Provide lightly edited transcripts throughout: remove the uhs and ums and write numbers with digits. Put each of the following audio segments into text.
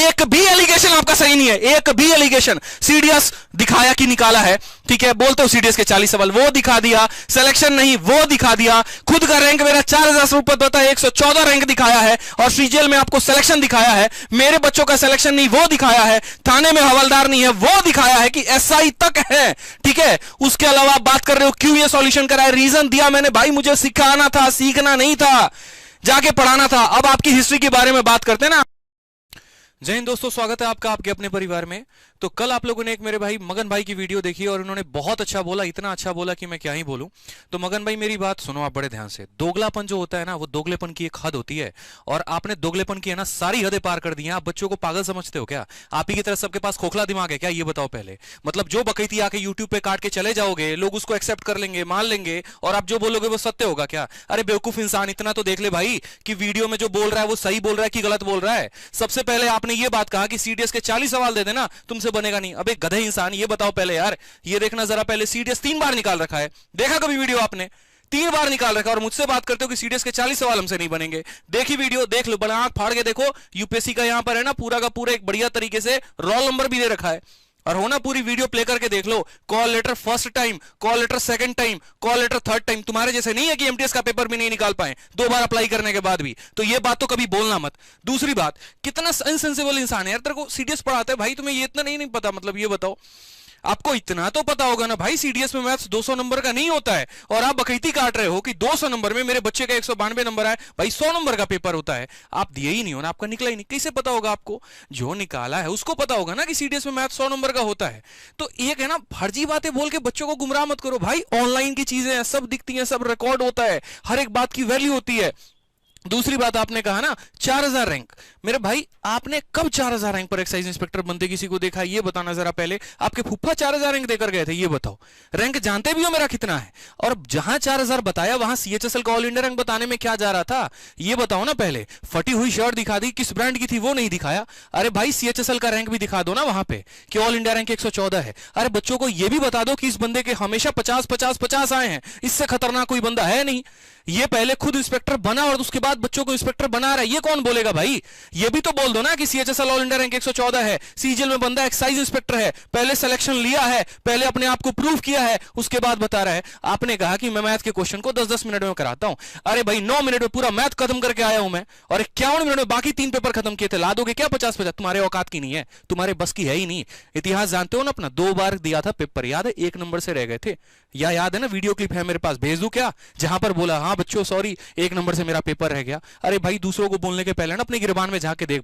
एक भी एलिगेशन आपका सही नहीं है, एक भी एलिगेशन। सीडीएस दिखाया कि निकाला है, ठीक है, बोलते हो सीडीएस के 40 सवाल, वो दिखा दिया। सिलेक्शन नहीं, वो दिखा दिया। खुद का रैंक मेरा 4000 से ऊपर होता है, 114 रैंक दिखाया है, और सीजीएल में आपको सिलेक्शन दिखाया है। मेरे बच्चों का सिलेक्शन नहीं, वो दिखाया है। थाने में हवलदार नहीं है, वो दिखाया है कि एसआई तक है, ठीक है। उसके अलावा आप बात कर रहे हो क्यों ये सॉल्यूशन करा है, रीजन दिया मैंने, भाई मुझे सिखाना था, सीखना नहीं था, जाके पढ़ाना था। अब आपकी हिस्ट्री के बारे में बात करते हैं ना। जय हिंद दोस्तों, स्वागत है आपका आपके अपने परिवार में। तो कल आप लोगों ने एक मेरे भाई मगन भाई की वीडियो देखी और उन्होंने बहुत अच्छा बोला, इतना अच्छा बोला कि मैं क्या ही बोलूं। तो मगन भाई मेरी बात सुनो आप बड़े ध्यान से। दोगलापन जो होता है ना, वो दोगलेपन की एक हद होती है, और आपने दोगलेपन की है ना सारी हदें पार कर दी हैं। आप बच्चों को पागल समझते हो क्या? आप ही की तरह सबके पास खोखला दिमाग है क्या? ये बताओ पहले। मतलब जो बकैती आके यूट्यूब पे काट के चले जाओगे, लोग उसको एक्सेप्ट कर लेंगे, मान लेंगे, और आप जो बोलोगे वो सत्य होगा क्या? अरे बेवकूफ इंसान, इतना तो देख ले भाई कि वीडियो में जो बोल रहा है वो सही बोल रहा है कि गलत बोल रहा है। सबसे पहले आपने ये बात कहा कि सीडीएस के 40 सवाल दे देना, तुमसे बनेगा नहीं। अबे गधे इंसान, ये बताओ पहले यार, ये देखना जरा पहले, सीडीएस 3 बार निकाल रखा है, देखा कभी वीडियो आपने? 3 बार निकाल रखा, और मुझसे बात करते हो कि सीडीएस के 40 सवाल हमसे नहीं बनेंगे। देखी वीडियो, देख लो, बड़ा आंख फाड़ के देखो। यूपीएससी का यहां पर है ना पूरा का पूरा एक बढ़िया तरीके से रोल नंबर भी दे रखा है, और हो ना पूरी वीडियो प्ले करके देख लो। Call letter first time, call letter second time, call letter third time. तुम्हारे जैसे नहीं है कि एमटीएस का पेपर भी नहीं निकाल पाए 2 बार अप्लाई करने के बाद भी। तो ये बात तो कभी बोलना मत। दूसरी बात, कितना इनसेंसिबल इंसान है यार, तेरे को सीडीएस पढ़ाते हैं भाई, तुम्हें ये इतना नहीं पता? मतलब ये बताओ, आपको इतना तो पता होगा ना भाई, सीडीएस में मैथ्स 200 नंबर का नहीं होता है, और आप बकैती काट रहे हो कि 200 नंबर में मेरे बच्चे का 192 नंबर आए। भाई 100 नंबर का पेपर होता है, आप दिए ही नहीं हो ना, आपका निकला ही नहीं, कैसे पता होगा आपको? जो निकाला है उसको पता होगा ना कि सीडीएस में मैथ्स 100 नंबर का होता है। तो एक है ना, फर्जी बातें बोल के बच्चों को गुमराह मत करो भाई। ऑनलाइन की चीजें हैं, सब दिखती हैं, सब रिकॉर्ड होता है, हर एक बात की वैल्यू होती है। दूसरी बात, आपने कहा ना 4000 रैंक, मेरे भाई आपने कब 4000 रैंक पर एक्साइज इंस्पेक्टर बनते किसी को देखा? ये बताना जरा पहले। आपके फूफा 4000 रैंक देकर गए थे, ये बताओ। रैंक जानते भी हो मेरा कितना है? और जहां 4000 बताया वहां सीएचएसएल का ऑल इंडिया रैंक बताने में क्या जा रहा था, ये बताओ ना पहले। फटी हुई शर्ट दिखा दी, किस ब्रांड की थी वो नहीं दिखाया। अरे भाई सीएचएसएल का रैंक भी दिखा दो ना वहां पे कि ऑल इंडिया रैंक 114 है। अरे बच्चों को यह भी बता दो कि इस बंदे के हमेशा 50-50-50 आए हैं, इससे खतरनाक कोई बंदा है नहीं। ये पहले खुद इंस्पेक्टर बना और उसके बाद बच्चों को इंस्पेक्टर बना रहा है, ये कौन बोलेगा भाई? ये भी तो बोल दो ना कि सीएचएसएल ऑल इंडिया रैंक 114 है, सीजीएल में बंदा एक्साइज इंस्पेक्टर है, पहले सिलेक्शन लिया है, पहले अपने आप को प्रूव किया है, उसके बाद बता रहा है। आपने कहा कि मैं मैथ के क्वेश्चन को 10-10 मिनट में कराता हूं। अरे भाई 9 मिनट में पूरा मैथ खत्म करके आया हूं मैं, और 51 मिनट में बाकी 3 पेपर खत्म किए थे। ला दोगे क्या 50-50? तुम्हारे औकात की नहीं है, तुम्हारे बस की है ही नहीं। इतिहास जानते हो ना अपना, 2 बार दिया था पेपर, याद है? 1 नंबर से रह गए थे, या याद है ना? वीडियो क्लिप है मेरे पास, भेज दूं क्या? जहां पर बोला हाँ बच्चों सॉरी 1 नंबर से मेरा पेपर रह गया। अरे भाई दूसरों को बोलने के पहले ना अपने गिरबान में जाके देख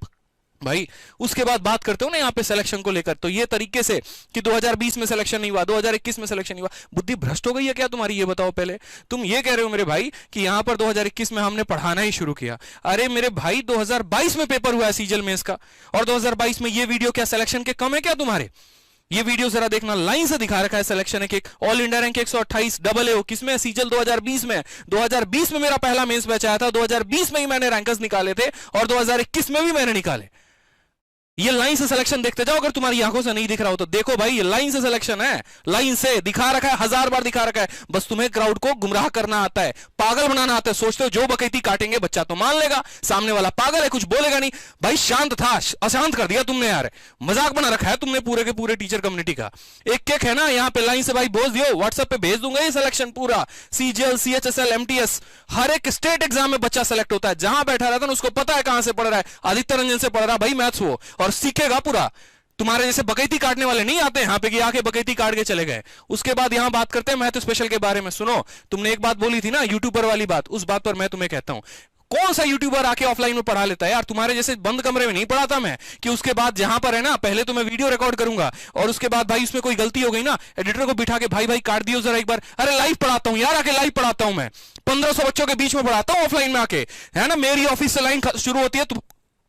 भाई। उसके बाद बात करते हो ना यहाँ पे सिलेक्शन को लेकर, तो ये तरीके से कि 2020 में सिलेक्शन नहीं हुआ, 2021 में सिलेक्शन नहीं हुआ, बुद्धि भ्रष्ट हो गई है क्या तुम्हारी? ये बताओ पहले। तुम ये कह रहे हो मेरे भाई कि यहाँ पर 2021 में हमने पढ़ाना ही शुरू किया। अरे मेरे भाई 2022 में पेपर हुआ है सीजीएल में इसका, और 2022 में ये वीडियो क्या सिलेक्शन के कम है क्या तुम्हारे? ये वीडियो जरा देखना, लाइन से दिखा रखा है सिलेक्शन एक all India rank 128 double A किसमें? सीजीएल 2020 में। 2020 में मेरा पहला मेंस बैच आया था, 2020 में ही मैंने रैंकर्स निकाले थे, और 2021 में भी मैंने निकाले। ये लाइन से सिलेक्शन देखते जाओ, अगर तुम्हारी आंखों से नहीं दिख रहा हो तो देखो भाई, ये लाइन से सिलेक्शन है, लाइन से दिखा रखा है, 1000 बार दिखा रखा है। बस तुम्हें क्राउड को गुमराह करना आता है, पागल बनाना आता है। सोचते हो जो बकैती काटेंगे बच्चा तो मान लेगा, सामने वाला पागल है कुछ बोलेगा नहीं। भाई शांत था, अशांत कर दिया तुमने यार, मजाक बना रखा है तुमने पूरे के पूरे टीचर कम्युनिटी का। एक है ना यहाँ पे लाइन से भाई बोल दियो, व्हाट्सएप पे भेज दूंगा ये सिलेक्शन पूरा, सीजीएल सीएचएसएल एमटीएस, हर एक स्टेट एग्जाम में बच्चा सेलेक्ट होता है। जहां बैठा रहता है उसको पता है कहां से पढ़ रहा है, आदित्य रंजन से पढ़ रहा है भाई मैथ्स वो, और सीखेगा पूरा। तुम्हारे जैसे बकैती काटने वाले नहीं आते यहां पे कि आके बकैती काट के चले गए। उसके बाद यहां बात करते हैं मैथ स्पेशल के बारे में। सुनो, तुमने एक बात बोली थी ना यूट्यूबर वाली बात, उस बात पर मैं तुम्हें कहता हूं, कौन सा यूट्यूबर आके ऑफलाइन में पढ़ा लेता है यार? तुम्हारे जैसे बंद कमरे में नहीं पढ़ाता मैं कि उसके बाद जहां पर है ना, पहले तो मैं वीडियो रिकॉर्ड करूंगा, और उसके बाद भाई उसमें कोई गलती हो गई ना, एडिटर को बिठा के भाई काट दियो जरा एक बार। अरे लाइव पढ़ाता हूं यार, आके लाइव पढ़ाता हूं मैं, 1500 बच्चों के बीच में पढ़ाता हूं ऑफलाइन में आके, है ना? मेरी ऑफिस से लाइन शुरू होती है,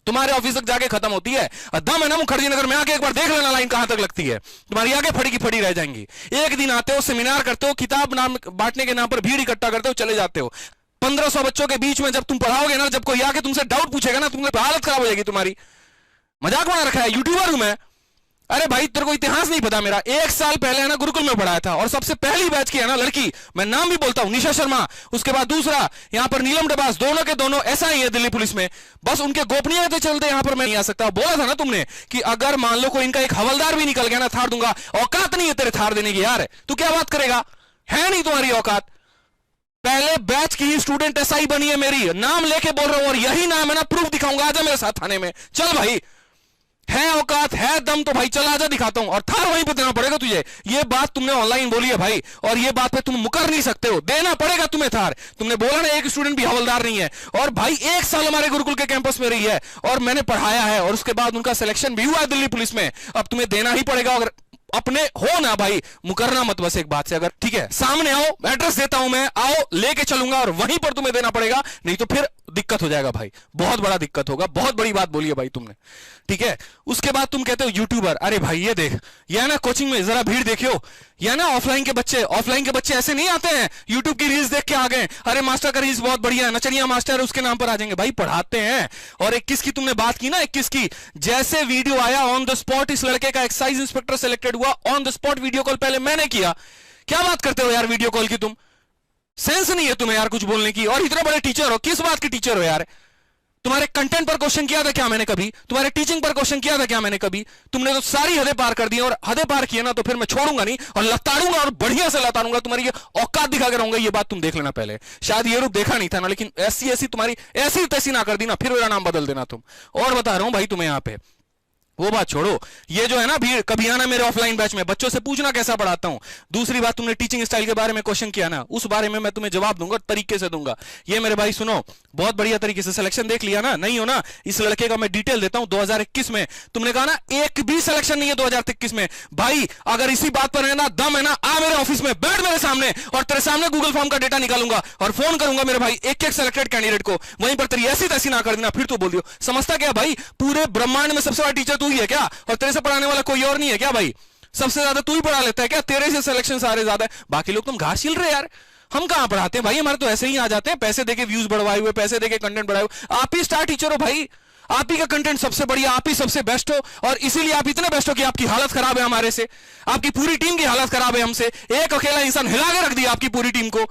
तुम्हारे ऑफिस तक जाके खत्म होती है। दम है ना मुखर्जी नगर में आके एक बार देख लेना लाइन कहां तक लगती है, तुम्हारी आगे फड़ी की फड़ी रह जाएंगी। एक दिन आते हो, सेमिनार करते हो, किताब नाम बांटने के नाम पर भीड़ इकट्ठा करते हो, चले जाते हो। 1500 बच्चों के बीच में जब तुम पढ़ाओगे ना, जब कोई आके तुमसे डाउट पूछेगा ना, तुम्हारी हालत खराब हो जाएगी तुम्हारी। मजाक बना रखा है, यूट्यूबर हूं मैं, अरे भाई तेरे को इतिहास नहीं पता मेरा, 1 साल पहले है ना गुरुकुल में पढ़ाया था, और सबसे पहली बैच की है ना लड़की, मैं नाम भी बोलता हूं, निशा शर्मा, उसके बाद दूसरा यहां पर नीलम डबास, दोनों के दोनों ऐसा ही है दिल्ली पुलिस में, बस उनके गोपनीयता के चलते यहां पर मैं नहीं आ सकता। बोला था ना तुमने कि अगर मान लो कोई इनका एक हवलदार भी निकल गया ना, थार दूंगा। औकात नहीं है तेरे थार देने की यार, तू क्या बात करेगा, है नहीं तुम्हारी औकात। पहले बैच की ही स्टूडेंट एसआई बनी है मेरी, नाम लेके बोल रहा हूं, और यही नाम है ना, प्रूफ दिखाऊंगा, आजा मेरे साथ थाने में, चल भाई, है औकात है दम तो भाई चल आजा दिखाता हूं, और थार वहीं पे देना पड़ेगा तुझे। ये बात तुमने ऑनलाइन बोली है भाई, और ये बात पे तुम मुकर नहीं सकते हो, देना पड़ेगा तुम्हें थार। तुमने बोला ना एक स्टूडेंट भी हवलदार नहीं है, और भाई 1 साल हमारे गुरुकुल के कैंपस में रही है, और मैंने पढ़ाया है, और उसके बाद उनका सिलेक्शन भी हुआ है दिल्ली पुलिस में। अब तुम्हें देना ही पड़ेगा, अगर अपने हो ना भाई, मुकरना मत बस एक बात से। अगर ठीक है सामने आओ, एड्रेस देता हूं मैं, आओ लेके चलूंगा, और वहीं पर तुम्हें देना पड़ेगा, नहीं तो फिर दिक्कत हो जाएगा भाई, बहुत बड़ा दिक्कत होगा। बहुत बड़ी बात बोली है भाई तुमने, ठीक है। उसके बाद तुम कहते हो यूट्यूबर, अरे भाई ये देख, ये ना कोचिंग में जरा भीड़ देखियो, ये ना ऑफलाइन के बच्चे ऐसे नहीं आते हैं यूट्यूब की रील्स देख के आ गए, अरे मास्टर का रील्स बहुत बढ़िया है, नचनिया मास्टर उसके नाम पर आ जाएंगे। भाई पढ़ाते हैं। और 21 की तुमने बात की ना, 21 की जैसे वीडियो आया ऑन द स्पॉट, इस लड़के का एक्साइज इंस्पेक्टर सिलेक्टेड हुआ, on the spot video call पहले मैंने किया। क्या बात करते हो यार वीडियो कॉल की, तुम सेंस नहीं है तुम्हें यार कुछ बोलने की, और इतने बड़े टीचर हो, किस बात के टीचर हो यार। तुम्हारे कंटेंट पर क्वेश्चन किया था क्या मैंने कभी, तुम्हारे टीचिंग पर क्वेश्चन किया था क्या मैंने कभी। तुमने तो सारी हदें पार कर दी, और हदें पार किए ना तो फिर मैं छोड़ूंगा नहीं, और लताड़ूंगा, और बढ़िया से लताड़ूंगा, तुम्हारी ये औकात दिखा के रहूंगा। ये बात तुम देख लेना पहले, शायद ये रूप देखा नहीं था ना, लेकिन ऐसी तुम्हारी ऐसी तैसी ना कर दी ना, फिर मेरा नाम बदल देना तुम। और बता रहा हूं भाई तुम्हें यहाँ पे, वो बात छोड़ो, ये जो है ना भीड़, कभी आना मेरे ऑफलाइन बैच में, बच्चों से पूछना कैसा पढ़ाता हूं। दूसरी बात, तुमने टीचिंग स्टाइल के बारे में क्वेश्चन किया ना, उस बारे में मैं तुम्हें जवाब दूंगा, तरीके से दूंगा। ये मेरे भाई सुनो, बहुत बढ़िया तरीके से सिलेक्शन देख लिया ना, नहीं हो ना, इस लड़के का मैं डिटेल देता हूं। 2021 में तुमने कहा ना एक भी सिलेक्शन नहीं है 2021 में, भाई अगर इसी बात पर है ना दम है ना, आ मेरे ऑफिस में, बैठ मेरे सामने, और तेरे सामने गूगल फॉर्म का डेटा निकालूंगा, और फोन करूंगा मेरे भाई एक सिलेक्टेड कैंडिडेट को, वहीं पर तेरी ऐसी तैसी ना कर देना, फिर तू बोल दियो। समझता क्या भाई, पूरे ब्रह्मांड में सबसे बड़ा टीचर तू ही है क्या, और तेरे से पढ़ाने वाला कोई और नहीं है क्या भाई। सबसे ज्यादा तू ही पढ़ा लेता है क्या, तेरे से सिलेक्शन सारे ज्यादा है, बाकी लोग तुम घास छिल रहे यार। हम कहां पढ़ाते हैं भाई, हमारे तो ऐसे ही आ जाते हैं, पैसे देके व्यूज बढ़वाए हुए, पैसे देके कंटेंट बढ़ाए हुए। आप ही स्टार टीचर हो भाई, आप ही का कंटेंट सबसे बढ़िया, आप ही सबसे बेस्ट हो, और इसीलिए आप इतने बेस्ट हो कि आपकी हालत खराब है हमारे से, आपकी पूरी टीम की हालत खराब है हमसे। एक अकेला इंसान हिला के रख दिया आपकी पूरी टीम को,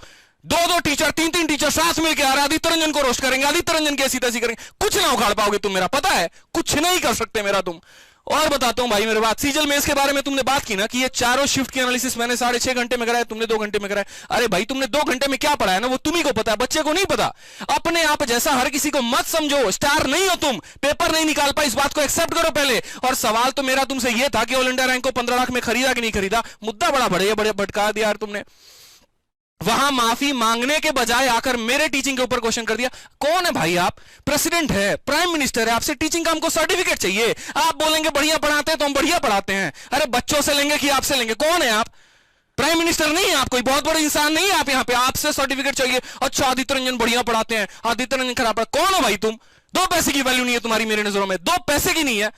2-2 टीचर 3-3 टीचर साथ मिलकर आ रहे, आदित्य रंजन को रोस्ट करेंगे, आदित्य रंजन की ऐसी तैसी करेंगे, कुछ ना उखाड़ पाओगे तुम मेरा, पता है कुछ नहीं कर सकते मेरा तुम। और बताता हूं भाई मेरे बात, सीजल मेंस के बारे में तुमने बात की ना, कि ये चारों शिफ्ट की एनालिसिस मैंने 6.5 घंटे में कराया, तुमने 2 घंटे में कराया। अरे भाई तुमने 2 घंटे में क्या पढ़ाया ना, वो तुम्ही को पता है, बच्चे को नहीं पता। अपने आप जैसा हर किसी को मत समझो, स्टार नहीं हो तुम, पेपर नहीं निकाल पाए, इस बात को एक्सेप्ट करो पहले। और सवाल तो मेरा तुमसे ये था कि ऑल इंडिया रैंक को 15 लाख में खरीदा कि नहीं खरीदा, मुद्दा बड़ा बड़े भटका दिया यार तुमने। वहां माफी मांगने के बजाय आकर मेरे टीचिंग के ऊपर क्वेश्चन कर दिया। कौन है भाई आप, प्रेसिडेंट है, प्राइम मिनिस्टर है, आपसे टीचिंग का हमको सर्टिफिकेट चाहिए। आप बोलेंगे बढ़िया पढ़ाते हैं तो हम बढ़िया पढ़ाते हैं। अरे बच्चों से लेंगे कि आपसे लेंगे, कौन है आप, प्राइम मिनिस्टर नहीं है आप, कोई बहुत बड़े इंसान नहीं है आप, यहाँ पे आपसे सर्टिफिकेट चाहिए। अच्छा आदित्य रंजन बढ़िया पढ़ाते हैं, आदित्य रंजन खराब पढ़ा, कौन हो भाई तुम। 2 पैसे की वैल्यू नहीं है तुम्हारी मेरी नजरों में, 2 पैसे की नहीं है।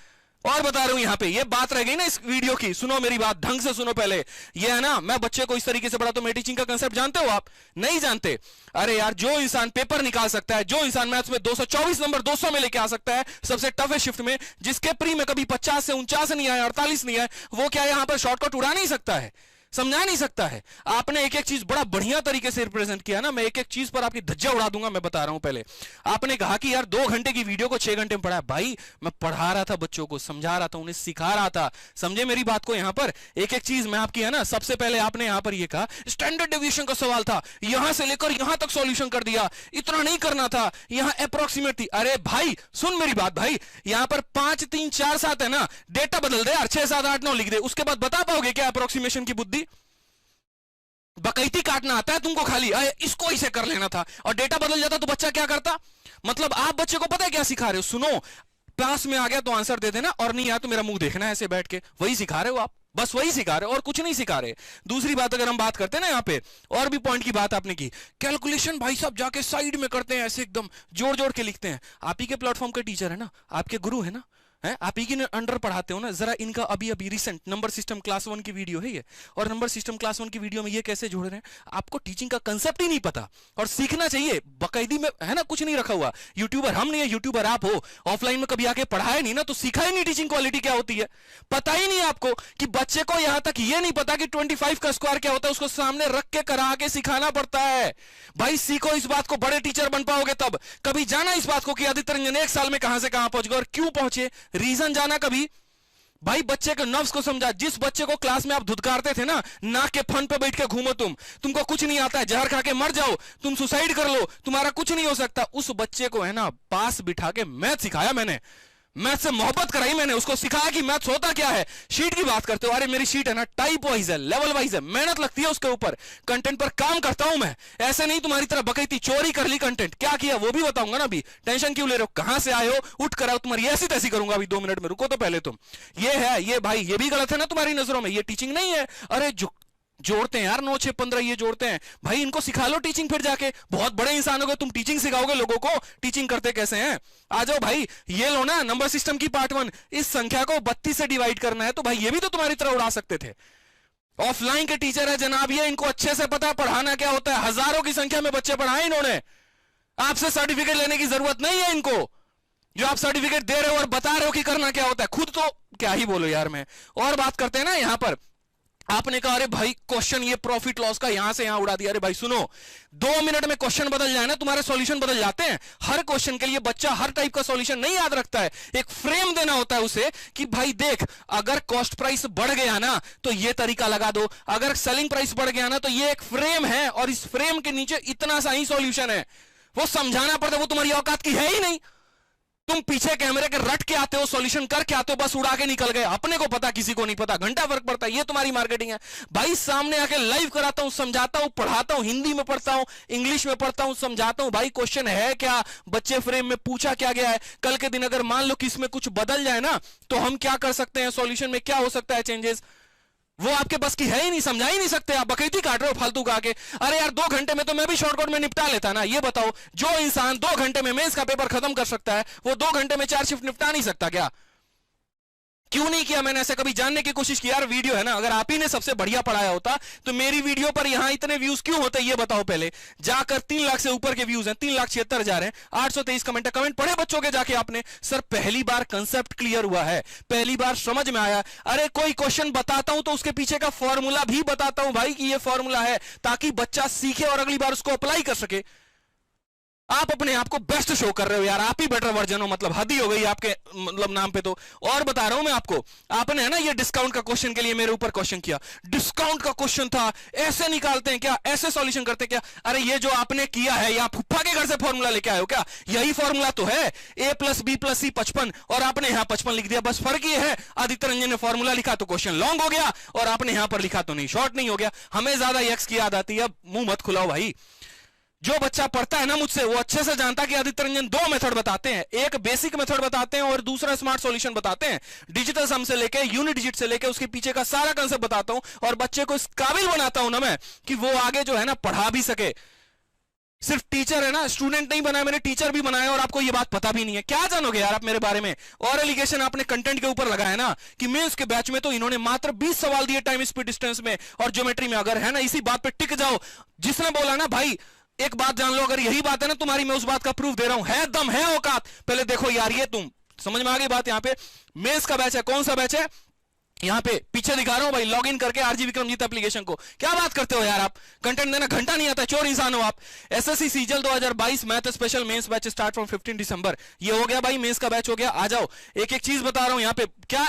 और बता रहा हूं यहां पे, ये बात रह गई ना इस वीडियो की, सुनो मेरी बात ढंग से सुनो पहले। ये है ना, मैं बच्चे को इस तरीके से पढ़ाता हूं, मेरी टीचिंग का कांसेप्ट जानते हो आप, नहीं जानते। अरे यार जो इंसान पेपर निकाल सकता है, जो इंसान मैथ्स में 224 नंबर 200 में लेके आ सकता है सबसे टफेस्ट शिफ्ट में, जिसके प्री में कभी 50 से 49 नहीं आया, 48 नहीं आया, वो क्या यहां पर शॉर्टकट उड़ा नहीं सकता है, समझा नहीं सकता है। आपने एक एक चीज बड़ा बढ़िया तरीके से रिप्रेजेंट किया ना, मैं एक एक चीज पर आपकी धज्जा उड़ा दूंगा। मैं बता रहा हूं पहले, आपने कहा कि यार 2 घंटे की वीडियो को 6 घंटे में पढ़ाया। भाई मैं पढ़ा रहा था बच्चों को, समझा रहा था, उन्हें सिखा रहा था, समझे मेरी बात को। यहां पर एक एक चीज मैं आपकी है ना, सबसे पहले आपने यहां पर यह कहा स्टैंडर्ड डेविएशन का सवाल था, यहां से लेकर यहां तक सॉल्यूशन कर दिया, इतना नहीं करना था, यहां अप्रोक्सीमेट थी। अरे भाई सुन मेरी बात भाई, यहां पर 5 3 4 7 है ना, डेटा बदल दे यार, 6 7 8 9 लिख दे, उसके बाद बता पाओगे क्या अप्रोक्सीमेशन की बुद्धि। बकैती काटना आता है तुमको खाली, इसको इसे कर लेना था, और डेटा बदल जाता तो बच्चा क्या करता। मतलब आप बच्चे को पता है क्या सिखा रहे हो, सुनो, पास में आ गया तो आंसर दे देना, और नहीं आया तो मेरा मुंह देखना है ऐसे बैठ के, वही सिखा रहे हो आप, बस वही सिखा रहे हो और कुछ नहीं सिखा रहे। दूसरी बात अगर हम बात करते हैं ना यहाँ पे, और भी पॉइंट की बात आपने की, कैलकुलेशन भाई साहब जाके साइड में करते हैं, ऐसे एकदम जोड़ जोड़ के लिखते हैं। आप ही के प्लेटफॉर्म के टीचर है ना, आपके गुरु है ना, है, आप ही के अंडर पढ़ाते हो ना। जरा इनका अभी अभी रिसेंट नंबर सिस्टम क्लास 1 की वीडियो है ये, और नंबर सिस्टम क्लास 1 की वीडियो में ये कैसे जोड़ रहे हैं। आपको टीचिंग का कंसेप्ट ही नहीं पता, और सीखना चाहिए बाकायदी में, है ना, कुछ नहीं रखा हुआ। यूट्यूबर हम नहीं है, यूट्यूबर आप हो। ऑफलाइन में कभी आके पढ़ाया नहीं ना, तो सीखा ही नहीं टीचिंग क्वालिटी क्या होती है। पता ही नहीं आपको कि बच्चे को यहां तक ये नहीं पता कि 25 का स्क्वायर क्या होता है, उसको सामने रख के करा के सिखाना पड़ता है। भाई सीखो इस बात को, बड़े टीचर बन पाओगे तब। कभी जाना इस बात को कि आदित्य रंजन 1 साल में कहां से कहां पहुंच गए और क्यों पहुंचे, रीजन जाना कभी। भाई बच्चे के नर्व्स को समझा। जिस बच्चे को क्लास में आप धुतकारते थे ना, नाक के फन पे बैठ के घूमो तुमको कुछ नहीं आता है, जहर खा के मर जाओ, तुम सुसाइड कर लो, तुम्हारा कुछ नहीं हो सकता, उस बच्चे को है ना पास बिठा के मैथ सिखाया मैंने, मैथ से मोहब्बत कराई मैंने, उसको सिखाया कि मैथ्स होता क्या है। शीट की बात करते हो, अरे मेरी शीट है ना टाइप वाइज है, लेवल वाइज है, मेहनत लगती है उसके ऊपर, कंटेंट पर काम करता हूं मैं। ऐसे नहीं तुम्हारी तरह बकैती चोरी कर ली कंटेंट, क्या किया वो भी बताऊंगा ना। अभी टेंशन क्यों ले रहे हो, कहां से आए हो, उठ कर आओ, तुम्हारी ऐसी तैसी करूंगा अभी 2 मिनट में, रुको तो पहले तुम। ये है ये भाई, ये भी गलत है ना तुम्हारी नजरों में, ये टीचिंग नहीं है। अरे जोड़ते हैं यार 9 6 15 ये जोड़ते हैं भाई, इनको सिखा लो टीचिंग, फिर जाके बहुत बड़े इंसान हो गए, तुम टीचिंग सिखाओगे लोगों को, टीचिंग करते कैसे हैं। आ जाओ भाई, ये लो ना नंबर सिस्टम की पार्ट 1, इस संख्या को 32 से डिवाइड करना है, तो भाई ये भी तो तुम्हारी तरह उड़ा सकते थे। ऑफलाइन के टीचर है जनाब ये, इनको अच्छे से पता है पढ़ाना क्या होता है, हजारों की संख्या में बच्चे पढ़ाए इन्होंने, आपसे सर्टिफिकेट लेने की जरूरत नहीं है इनको। जो आप सर्टिफिकेट दे रहे हो और बता रहे हो कि करना क्या होता है, खुद तो क्या ही बोलो यार मैं। और बात करते हैं ना यहां पर, आपने कहा अरे भाई क्वेश्चन ये प्रॉफिट लॉस का यहां से यहां उड़ा दिया। अरे भाई सुनो, 2 मिनट में क्वेश्चन बदल जाए ना, तुम्हारे सॉल्यूशन बदल जाते हैं। हर क्वेश्चन के लिए बच्चा हर टाइप का सॉल्यूशन नहीं याद रखता है, एक फ्रेम देना होता है उसे कि भाई देख, अगर कॉस्ट प्राइस बढ़ गया ना तो ये तरीका लगा दो, अगर सेलिंग प्राइस बढ़ गया ना तो ये एक फ्रेम है, और इस फ्रेम के नीचे इतना सा ही सॉल्यूशन है। वो समझाना पड़ता है, वो तुम्हारी औकात की है ही नहीं। तुम पीछे कैमरे के रट के आते हो, सॉल्यूशन करके आते हो, बस उड़ा के निकल गए, अपने को पता किसी को नहीं पता, घंटा फर्क पड़ता है, ये तुम्हारी मार्केटिंग है। भाई सामने आके लाइव कराता हूं, समझाता हूं, पढ़ाता हूं, हिंदी में पढ़ता हूं, इंग्लिश में पढ़ता हूं, समझाता हूं भाई क्वेश्चन है क्या, बच्चे फ्रेम में पूछा क्या गया है। कल के दिन अगर मान लो कि इसमें कुछ बदल जाए ना तो हम क्या कर सकते हैं, सॉल्यूशन में क्या हो सकता है चेंजेस, वो आपके बस की है ही नहीं, समझा ही नहीं सकते, आप बकैती काट रहे हो फालतू का के। अरे यार 2 घंटे में तो मैं भी शॉर्टकट में निपटा लेता ना। ये बताओ, जो इंसान 2 घंटे में मेंस का पेपर खत्म कर सकता है, वो 2 घंटे में 4 शिफ्ट निपटा नहीं सकता क्या? क्यों नहीं किया मैंने ऐसे? कभी जानने की कोशिश की यार, वीडियो है ना, अगर आप ही ने सबसे बढ़िया पढ़ाया होता तो मेरी वीडियो पर यहां इतने व्यूज क्यों होते, ये बताओ पहले। जाकर 3 लाख से ऊपर के व्यूज हैं, 3,76,000 हैं, 823 कमेंट है। कमेंट पढ़े बच्चों के जाके आपने? सर पहली बार कंसेप्ट क्लियर हुआ है, पहली बार समझ में आया। अरे कोई क्वेश्चन बताता हूं तो उसके पीछे का फॉर्मूला भी बताता हूं भाई कि ये फॉर्मूला है, ताकि बच्चा सीखे और अगली बार उसको अप्लाई कर सके। आप अपने आप को बेस्ट शो कर रहे हो यार, आप ही बेटर वर्जन हो, मतलब हद ही हो गई आपके मतलब नाम पे तो। और बता रहा हूं मैं आपको, आपने है ना ये डिस्काउंट का क्वेश्चन के लिए मेरे ऊपर क्वेश्चन किया, डिस्काउंट का क्वेश्चन था, ऐसे निकालते हैं क्या, ऐसे सॉल्यूशन करते हैं क्या? अरे ये जो आपने किया है, या फुफ्फा के घर से फॉर्मूला लेके आए हो क्या? यही फॉर्मूला तो है, a + b + c 55, और आपने यहां 55 लिख दिया। बस फर्क ये है, आदित्य रंजन ने फॉर्मूला लिखा तो क्वेश्चन लॉन्ग हो गया, और आपने यहां पर लिखा तो नहीं, शॉर्ट नहीं हो गया। हमें ज्यादा एक्स की याद आती है, अब मुंह मत खुलाओ भाई। जो बच्चा पढ़ता है ना मुझसे, वो अच्छे से जानता है कि आदित्य रंजन 2 मेथड बताते हैं, एक बेसिक मेथड बताते हैं और दूसरा स्मार्ट सॉल्यूशन बताते हैं। डिजिटल सम से लेके यूनिट डिजिट से लेके उसके पीछे का सारा कंसेप्ट बताता हूं, और बच्चे को इस काबिल बनाता हूं ना मैं कि वो आगे जो है ना पढ़ा भी सके। सिर्फ टीचर है ना, स्टूडेंट नहीं बनाया मैंने, टीचर भी बनाया, और आपको ये बात पता भी नहीं है। क्या जानोगे यार आप मेरे बारे में? और एलिगेशन आपने कंटेंट के ऊपर लगाया ना कि मेंस के बैच में तो इन्होंने मात्र 20 सवाल दिए टाइम स्पीड डिस्टेंस में और ज्योमेट्री में। अगर है ना इसी बात पे टिक जाओ, जिसने बोला ना भाई एक बात जान लो, अगर यही बात है ना तुम्हारी, मैं उस बात का प्रूफ दे रहा हूं, है दम है औकात। पहले देखो यार, ये तुम समझ में आ गई बात। यहां पे मेंस का बैच है, कौन सा बैच है? यहां पे पीछे दिखा रहा हूं भाई, लॉगिन करके आरजी विक्रमजीत एप्लीकेशन को। क्या बात करते हो यार आप, कंटेंट देना घंटा नहीं आता, चोर इंसान हो आप। SSC CGL 2022 math special mains batch start from 15 December. ये हो गया भाई, मेंस का बैच हो गया। आ जाओ, एक एक चीज बता रहा हूं यहां पे। क्या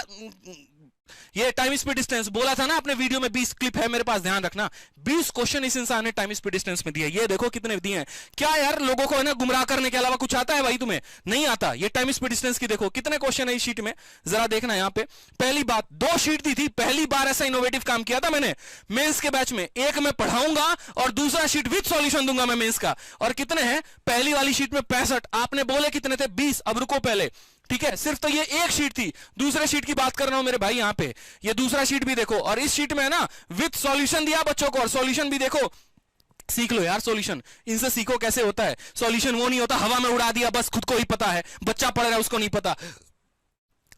ये टाइम स्पीड डिस्टेंस बोला था ना आपने वीडियो में, 20 क्लिप है मेरे पास, ध्यान रखना। 20 क्वेश्चन इस इंसान ने टाइम स्पीड डिस्टेंस में दिए, ये देखो कितने दिए हैं। क्या यार लोगों को है ना गुमराह करने के अलावा कुछ आता है भाई तुम्हें? नहीं आता। ये टाइम स्पीड डिस्टेंस की देखो कितने क्वेश्चन है इस शीट में, जरा देखना यहां पे। पहली बात, 2 शीट दी थी, पहली बार ऐसा इनोवेटिव काम किया था मैंने मेंस के बैच में। एक मैं पढ़ाऊंगा और दूसरा शीट विद सॉल्यूशन दूंगा मैं मेंस का। और कितने हैं? पहली वाली शीट में 65, आपने बोले कितने थे? 20। अब रुको पहले, ठीक है, सिर्फ तो ये एक शीट थी। दूसरे शीट की बात कर रहा हूं मेरे भाई, यहां पे ये दूसरा शीट भी देखो, और इस शीट में है ना विद सॉल्यूशन दिया बच्चों को, और सॉल्यूशन भी देखो। सीख लो यार सॉल्यूशन, इनसे सीखो कैसे होता है सॉल्यूशन। वो नहीं होता हवा में उड़ा दिया, बस खुद को ही पता है, बच्चा पढ़ रहा है उसको नहीं पता।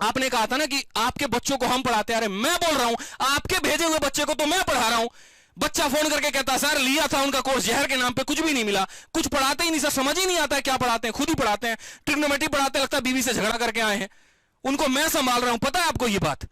आपने कहा था ना कि आपके बच्चों को हम पढ़ाते हैं। अरे मैं बोल रहा हूं आपके भेजे हुए बच्चे को तो मैं पढ़ा रहा हूं। बच्चा फोन करके कहता सर लिया था उनका कोर्स जहर के नाम पे, कुछ भी नहीं मिला, कुछ पढ़ाते ही नहीं सर, समझ ही नहीं आता है क्या पढ़ाते हैं, खुद ही पढ़ाते हैं, ट्रिग्नोमेट्री पढ़ाते, लगता है बीवी से झगड़ा करके आए हैं, उनको मैं संभाल रहा हूं। पता है आपको ये बात?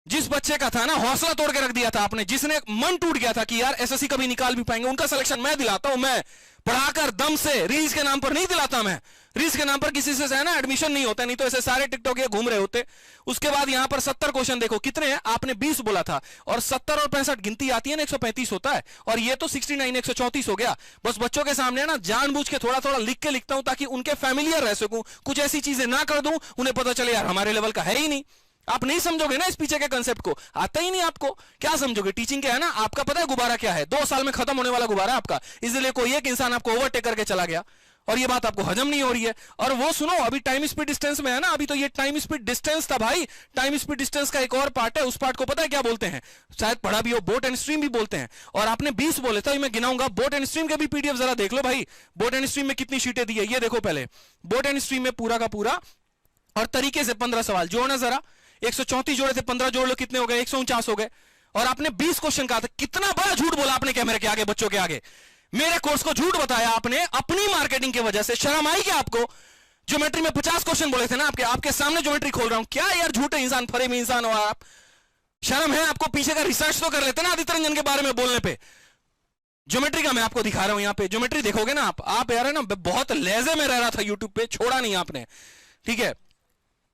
जिस बच्चे का था ना हौसला तोड़ के रख दिया था आपने, जिसने मन टूट गया था कि यार एसएससी कभी निकाल भी पाएंगे, उनका सिलेक्शन मैं दिलाता हूं, मैं पढ़ाकर दम से, रील्स के नाम पर नहीं दिलाता मैं। रील्स के नाम पर किसी से है ना एडमिशन नहीं होता, नहीं तो ऐसे सारे टिकटॉक ये घूम रहे होते। उसके बाद यहां पर 70 क्वेश्चन देखो कितने हैं, आपने 20 बोला था, और 70 और 65 गिनती आती है ना 135 होता है, और ये तो 69 134 हो गया। बस बच्चों के सामने ना जानबूझ के थोड़ा थोड़ा लिख के लिखता हूं ताकि उनके फैमिलियर रह सकूं, कुछ ऐसी चीजें ना कर दूं उन्हें पता चले यार हमारे लेवल का है ही नहीं। आप नहीं समझोगे ना इस पीछे के कंसेप्ट को, आता ही नहीं आपको, क्या समझोगे? टीचिंग क्या है ना, आपका पता है गुब्बारा क्या है? 2 साल में खत्म होने वाला गुब्बारा आपका, इसलिए कोई एक इंसान आपको ओवरटेक करके चला गया और ये बात आपको हजम नहीं हो रही है। और वो सुनो, अभी टाइम स्पीड डिस्टेंस में है ना, अभी तो ये टाइम स्पीड डिस्टेंस था भाई। टाइम स्पीड डिस्टेंस का एक और पार्ट है, उस पार्ट को पता है क्या बोलते हैं? शायद पढ़ा भी हो, बोट एंड स्ट्रीम भी बोलते हैं। और आपने 20 बोले थे, मैं गिनाऊंगा। बोट एंड स्ट्रीम के भी पीडीएफ जरा देख लो भाई, बोट एंड स्ट्रीम में कितनी शीटें दी है ये देखो पहले। बोट एंड स्ट्रीम में पूरा का पूरा और तरीके से 15 सवाल जोड़ना जरा, 134 जोड़े थे, 15 जोड़ लो, कितने हो गए? 149 हो गए। और आपने 20 क्वेश्चन कहा था। कितना बड़ा झूठ बोला आपने कैमरे के आगे, बच्चों के आगे। मेरे कोर्स को झूठ बताया आपने अपनी मार्केटिंग की वजह से। शर्म आई क्या आपको? ज्योमेट्री में 50 क्वेश्चन बोले थे ना, आपके सामने ज्योमेट्री खोल रहा हूं, क्या यार झूठे इंसान, फरे में इंसान हो आप? शर्म है आपको? पीछे का रिसर्च तो कर लेते ना आदित्य रंजन के बारे में बोलने पे। ज्योमेट्री का मैं आपको दिखा रहा हूं, यहां पे ज्योमेट्री देखोगे ना आप यार है ना, बहुत लहजे में रह रहा था यूट्यूब पे, छोड़ा नहीं आपने, ठीक है।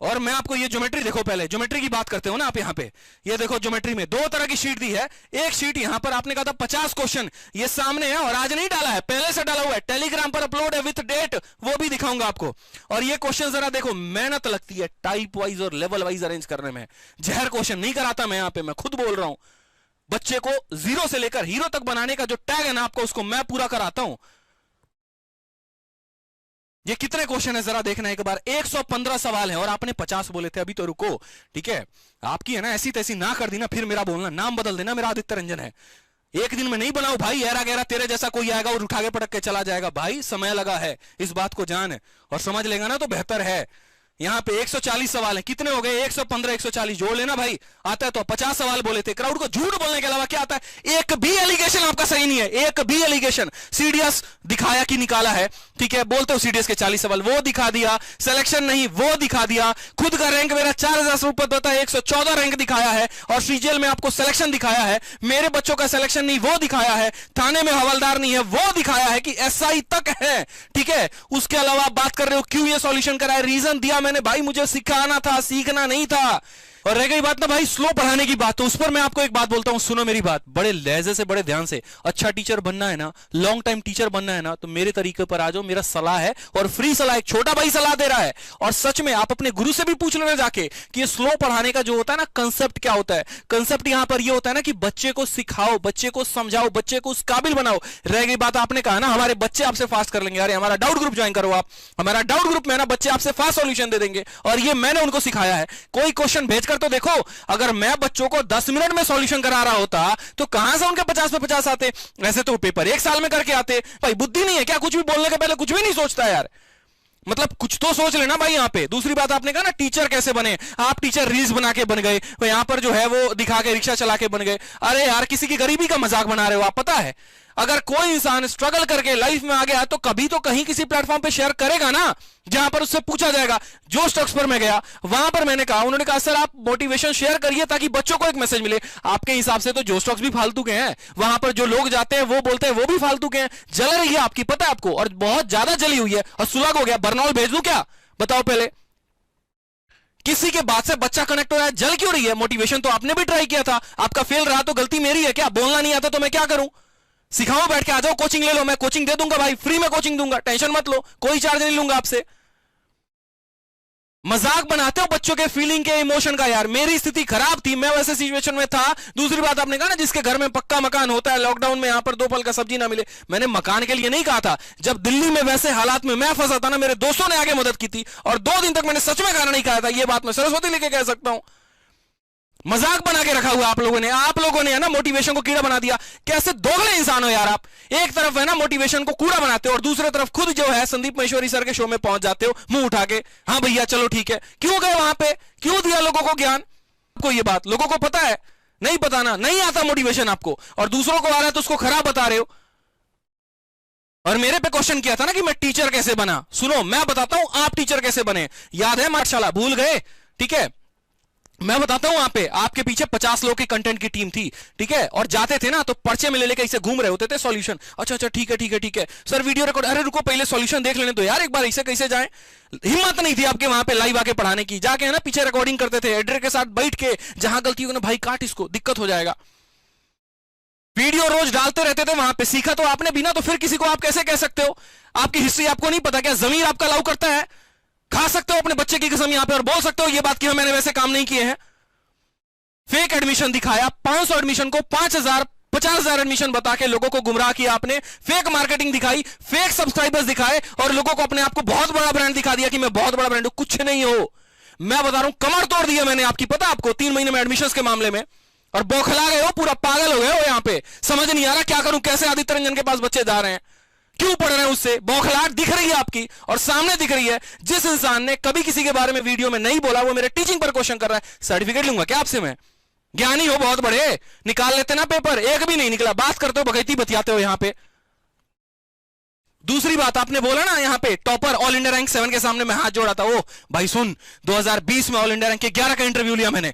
और मैं आपको ये ज्योमेट्री देखो, पहले ज्योमेट्री की बात करते हो ना आप। यहाँ पे ये देखो, ज्योमेट्री में 2 तरह की शीट दी है। एक शीट यहाँ पर आपने कहा था 50 क्वेश्चन, ये सामने है, और आज नहीं डाला है, पहले से डाला हुआ है, टेलीग्राम पर अपलोड है विथ डेट, वो भी दिखाऊंगा आपको। और ये क्वेश्चन जरा देखो, मेहनत लगती है टाइप वाइज और लेवल वाइज अरेंज करने में। जहर क्वेश्चन नहीं कराता मैं यहाँ पे, मैं खुद बोल रहा हूं। बच्चे को 0 से लेकर हीरो तक बनाने का जो टैग है ना आपको, उसको मैं पूरा कराता हूं। ये कितने क्वेश्चन है जरा देखना एक बार। 115 सवाल है और आपने 50 बोले थे। अभी तो रुको, ठीक है। आपकी है ना ऐसी तैसी ना कर दी ना, फिर मेरा बोलना, नाम बदल देना, मेरा आदित्य रंजन है। एक दिन में नहीं बनाओ भाई, ऐरा गहरा तेरे जैसा कोई आएगा और उठा के पटक के चला जाएगा। भाई समय लगा है, इस बात को जान है, और समझ लेगा ना तो बेहतर है। यहां पे 140 सवाल है, कितने हो गए? 115 140 जोड़ लेना भाई। आता है तो 50 सवाल बोले थे। क्राउड को झूठ बोलने के अलावा क्या आता है? एक भी एलिगेशन आपका सही नहीं है, एक भी एलिगेशन। सीडीएस दिखाया कि निकाला है, ठीक है, बोलते हो सीडीएस के 40 सवाल, वो दिखा दिया। सिलेक्शन नहीं, वो दिखा दिया। खुद का रैंक मेरा 4000 से ऊपर होता है, 114 रैंक दिखाया है, और सीजीएल में आपको सिलेक्शन दिखाया है। मेरे बच्चों का सिलेक्शन नहीं, वो दिखाया है। थाने में हवलदार नहीं है, वो दिखाया है कि एसआई तक है, ठीक है। उसके अलावा आप बात कर रहे हो क्यों ये सॉल्यूशन कराया, रीजन दिया मैंने भाई, मुझे सिखाना था, सीखना नहीं था। और रह गई बात ना भाई स्लो पढ़ाने की बात, तो उस पर मैं आपको एक बात बोलता हूं, सुनो मेरी बात बड़े लहजे से, बड़े ध्यान से। अच्छा टीचर बनना है ना, लॉन्ग टाइम टीचर बनना है ना, तो मेरे तरीके पर आ जाओ। मेरा सलाह है, और फ्री सलाह, एक छोटा भाई सलाह दे रहा है। और सच में आप अपने गुरु से भी पूछ लेना जाके कि ये स्लो पढ़ाने का जो होता है ना कंसेप्ट क्या होता है। कंसेप्ट यहां पर ये होता है ना कि बच्चे को सिखाओ, बच्चे को समझाओ, बच्चे को उस काबिल बनाओ। रह गई बात, आपने कहा ना हमारे बच्चे आपसे फास्ट कर लेंगे, अरे हमारा डाउट ग्रुप ज्वाइन करो आप, हमारा डाउट ग्रुप में ना बच्चे आपसे फास्ट सॉल्यूशन दे देंगे, और ये मैंने उनको सिखाया है। कोई क्वेश्चन भेजकर तो देखो, अगर मैं बच्चों को 10 मिनट में सॉल्यूशन करा रहा होता तो कहां से उनके 50 पे 50 आते? वैसे तो पेपर 1 साल में करके आते। भाई बुद्धि नहीं है क्या? कुछ भी बोलने के पहले कुछ भी नहीं सोचता यार, मतलब कुछ तो सोच लेना भाई यहां पे। दूसरी बात आपने कहा ना टीचर कैसे बने, आप टीचर रील्स बना के बन गए, यहां पर जो है वो दिखा के रिक्शा चला के बन गए। अरे यार किसी की गरीबी का मजाक बना रहे हो आप, पता है। अगर कोई इंसान स्ट्रगल करके लाइफ में आ गया तो कभी तो कहीं किसी प्लेटफॉर्म पे शेयर करेगा ना, जहां पर उससे पूछा जाएगा। जो स्टॉक्स पर मैं गया वहां पर मैंने कहा, उन्होंने कहा सर आप मोटिवेशन शेयर करिए ताकि बच्चों को एक मैसेज मिले। आपके हिसाब से तो जो स्टॉक्स भी फालतू के हैं, वहां पर जो लोग जाते हैं वो बोलते हैं वो भी फालतू के हैं। जल रही है आपकी, पता है आपको, और बहुत ज्यादा जली हुई है, और सुलग हो गया। बर्नॉल भेज दूं क्या, बताओ पहले? किसी के बात से बच्चा कनेक्ट हो रहा है, जल क्यों रही है? मोटिवेशन तो आपने भी ट्राई किया था, आपका फेल रहा तो गलती मेरी है क्या? बोलना नहीं आता तो मैं क्या करूं? सिखाओ, बैठ के आ जाओ, कोचिंग ले लो, मैं कोचिंग दे दूंगा भाई, फ्री में कोचिंग दूंगा, टेंशन मत लो, कोई चार्ज नहीं लूंगा आपसे। मजाक बनाते हो बच्चों के फीलिंग के, इमोशन का। यार मेरी स्थिति खराब थी, मैं वैसे सिचुएशन में था। दूसरी बात आपने कहा ना जिसके घर में पक्का मकान होता है, लॉकडाउन में यहां पर 2 फल का सब्जी ना मिले, मैंने मकान के लिए नहीं कहा था। जब दिल्ली में वैसे हालात में मैं फंसा था ना, मेरे दोस्तों ने आगे मदद की थी, और 2 दिन तक मैंने सच में खाना नहीं खाया था। यह बात मैं सरस्वती लेके कह सकता हूं। मजाक बना के रखा हुआ आप लोगों ने है ना मोटिवेशन को कीड़ा बना दिया। कैसे दोगले इंसान हो यार आप। एक तरफ है ना मोटिवेशन को कूड़ा बनाते हो और दूसरी तरफ खुद जो है संदीप महेश्वरी सर के शो में पहुंच जाते हो मुंह उठा के, हाँ भैया चलो ठीक है। क्यों गए वहां पे, क्यों दिया लोगों को ज्ञान? आपको ये बात लोगों को पता है, नहीं बताना, नहीं आता मोटिवेशन आपको, और दूसरों को आ रहा है तो उसको खराब बता रहे हो। और मेरे पे क्वेश्चन किया था ना कि मैं टीचर कैसे बना। सुनो मैं बताता हूं आप टीचर कैसे बने। याद है माशाल्लाह, भूल गए? ठीक है, मैं बताता हूं। वहां पे आपके पीछे 50 लोग की कंटेंट की टीम थी, ठीक है, और जाते थे ना तो पर्चे में ले लेके इसे घूम रहे होते थे सॉल्यूशन। अच्छा ठीक है ठीक है ठीक है सर वीडियो रिकॉर्ड, अरे रुको पहले सॉल्यूशन देख लेने दो यार एक बार, इसे कैसे जाए। हिम्मत नहीं थी आपके वहां पे लाइव आके पढ़ाने की, जाके है ना पीछे रिकॉर्डिंग करते थे एडिटर के साथ बैठ के, जहां गलती होगी ना भाई काट इसको, दिक्कत हो जाएगा। वीडियो रोज डालते रहते थे वहां पे। सीखा तो आपने भी ना, तो फिर किसी को आप कैसे कह सकते हो? आपकी हिस्ट्री आपको नहीं पता क्या? जमीर आपका अलाउ करता है? खा सकते हो अपने बच्चे की कसम यहां पे और बोल सकते हो ये बात कि मैंने वैसे काम नहीं किए हैं। फेक एडमिशन दिखाया, 500 एडमिशन को 5000 50,000 एडमिशन बता के लोगों को गुमराह किया आपने। फेक मार्केटिंग दिखाई, फेक सब्सक्राइबर्स दिखाए और लोगों को अपने आप को बहुत बड़ा ब्रांड दिखा दिया कि मैं बहुत बड़ा ब्रांड हूं। कुछ नहीं हो, मैं बता रहा हूं कमर तोड़ दिया मैंने आपकी, पता आपको 3 महीने में एडमिशंस के मामले में। और बौखला गए हो, पूरा पागल हो गए हो यहां पे। समझ नहीं आ रहा क्या करूं, कैसे आदित्य रंजन के पास बच्चे जा रहे हैं, क्यों पढ़ रहे हैं उससे। बौखलाहट दिख रही है आपकी और सामने दिख रही है। जिस इंसान ने कभी किसी के बारे में वीडियो में नहीं बोला वो मेरे टीचिंग पर क्वेश्चन कर रहा है। सर्टिफिकेट लूंगा क्या आपसे मैं? ज्ञानी हो बहुत बड़े, निकाल लेते ना पेपर, एक भी नहीं निकला। बात करते हो बगैती बतियाते हो यहां पे। दूसरी बात आपने बोला ना यहां पे टॉपर ऑल इंडिया रैंक 7 के सामने मैं हाथ जोड़ा था। ओ भाई सुन, 2020 में ऑल इंडिया रैंक के 11 का इंटरव्यू लिया मैंने,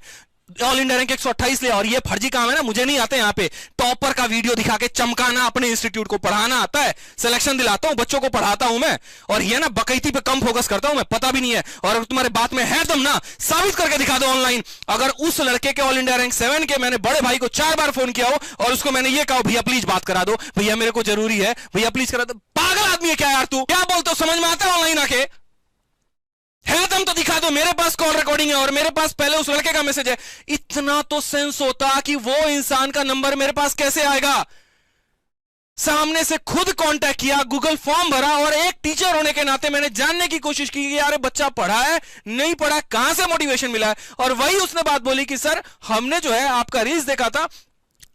ऑल इंडिया रैंक 128 लिया, और ये फर्जी काम है ना, मुझे नहीं आते यहाँ पे टॉपर का वीडियो दिखा के चमकाना। अपने इंस्टीट्यूट को पढ़ाना आता है, सिलेक्शन दिलाता हूं, बच्चों को पढ़ाता हूं मैं, और ये ना बकैती पे कम फोकस करता हूं मैं, पता भी नहीं है। और अगर तुम्हारे बात में है दम ना, साबित करके दिखा दो ऑनलाइन। अगर उस लड़के के ऑल इंडिया रैंक 7 के मैंने बड़े भाई को 4 बार फोन किया हो और उसको मैंने ये कहा भैया प्लीज बात करा दो, भैया मेरे को जरूरी है, भैया प्लीज करा दो। पागल आदमी है क्या यार तू? क्या बोलते हो, समझ में आता है ऑनलाइन आके? है दम तो दिखा दो। मेरे पास कॉल रिकॉर्डिंग है और मेरे पास पहले उस लड़के का मैसेज है। इतना तो सेंस होता कि वो इंसान का नंबर मेरे पास कैसे आएगा। सामने से खुद कांटेक्ट किया, गूगल फॉर्म भरा, और एक टीचर होने के नाते मैंने जानने की कोशिश की कि यार बच्चा पढ़ा है नहीं पढ़ा, कहां से मोटिवेशन मिला है। और वही उसने बात बोली कि सर हमने जो है आपका रील्स देखा था